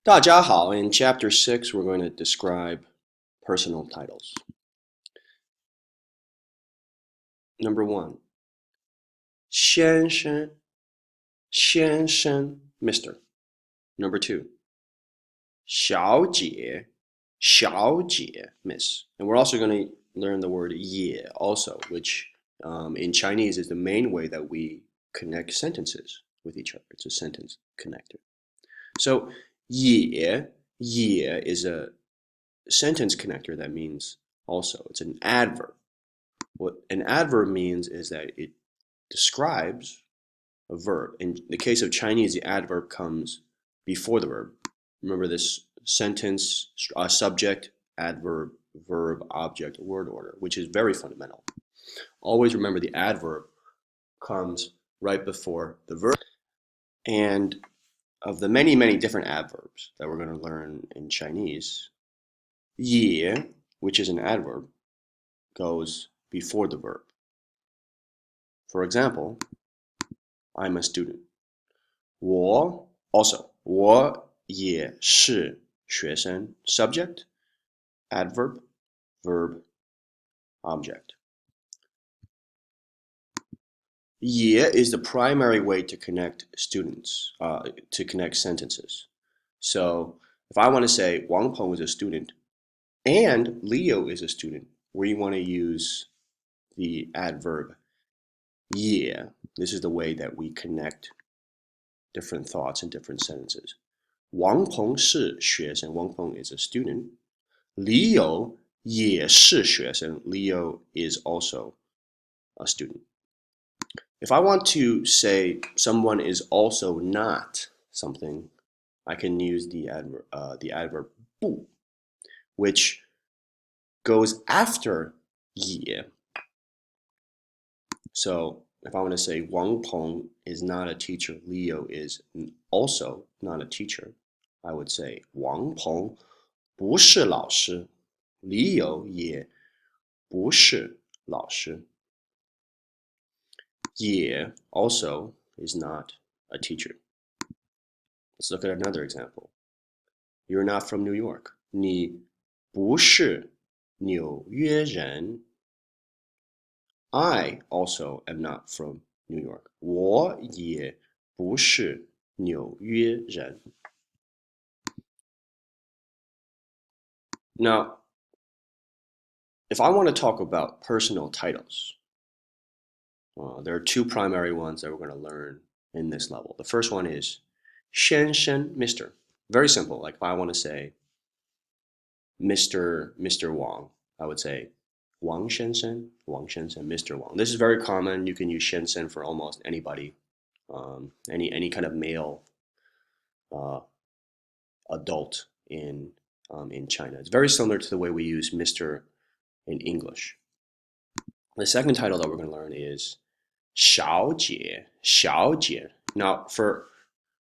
大家好, in Chapter 6, we're going to describe personal titles. Number 1, 先生, 先生, Mr. Number 2, 小姐, 小姐, Miss. And we're also going to learn the word 也 also, which in Chinese is the main way that we connect sentences with each other. It's a sentence connector. So 也 is a sentence connector that means also. It's an adverb. What an adverb means is that it describes a verb. In the case of Chinese, the adverb comes before the verb. Remember this sentence, subject, adverb, verb, object, word order, which is very fundamental. Always remember the adverb comes right before the verb. And of the many, many different adverbs that we're going to learn in Chinese, 也, which is an adverb, goes before the verb. For example, I'm a student. 我 also, 我也是学生 subject, adverb, verb, object. 也 is the primary way to connect students, to connect sentences. So if I want to say Wang Peng is a student and Leo is a student, we want to use the adverb 也. This is the way that we connect different thoughts in different sentences. Wang Peng 是学生, Wang Peng is a student. Leo 也是学生, Leo is also a student. If I want to say someone is also not something, I can use the adverb 不, which goes after 也. So if I want to say Wang Peng is not a teacher, Leo is also not a teacher, I would say Wang Peng 不是老师, Leo 也不是老师. 也 also is not a teacher. Let's look at another example. You're not from New York. 你不是纽约人. I also am not from New York. 我也不是纽约人. Now, if I want to talk about personal titles, there are two primary ones that we're going to learn in this level. The first one is 先生, Mr. Very simple. Like if I want to say Mr. Wang, I would say Wang 先生, Mr. Wang. This is very common. You can use 先生 for almost anybody, any kind of male adult in China. It's very similar to the way we use Mr. in English. The second title that we're going to learn is 小姐. Now,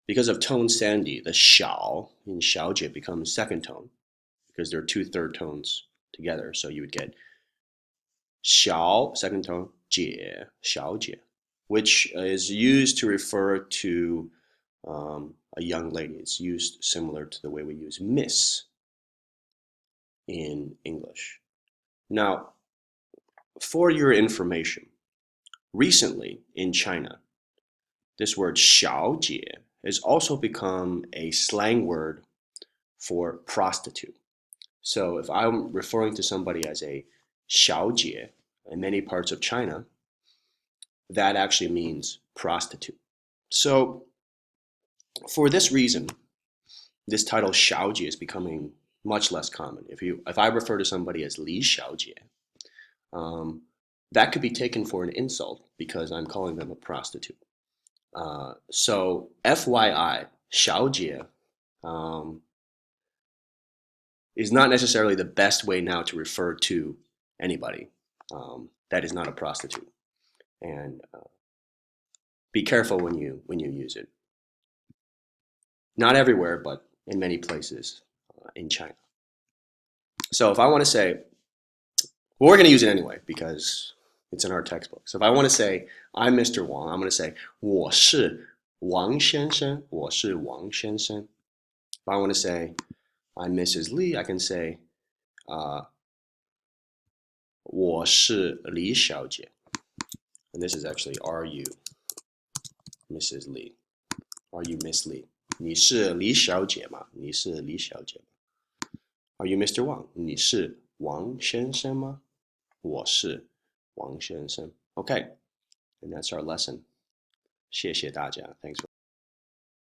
because of tone sandy, the 小 in 小姐 becomes second tone because there are two third tones together. So you would get 小 second tone, 姐, 小姐, which is used to refer to a young lady. It's used similar to the way we use miss in English. Now, for your information, recently in China, this word 小姐 has also become a slang word for prostitute. So if I'm referring to somebody as a 小姐 in many parts of China, that actually means prostitute. So for this reason, this title 小姐 is becoming much less common. If I refer to somebody as 李小姐, that could be taken for an insult because I'm calling them a prostitute. So FYI, 小姐 is not necessarily the best way now to refer to anybody that is not a prostitute. And be careful when you use it. Not everywhere, but in many places in China. So if I want to say, well, we're going to use it anyway because it's in our textbook. So if I want to say, I'm Mr. Wang, I'm going to say, 我是王先生, 我是王先生. If I want to say I'm Mrs. Lee, I can say 我是李小姐. And this is actually are you Mrs. Lee? Are you Miss Lee? 你是李小姐吗？你是李小姐吗？ Are you Mr. Wang? 你是王先生吗？我是王先生. Okay, and that's our lesson. 谢谢大家. Thanks for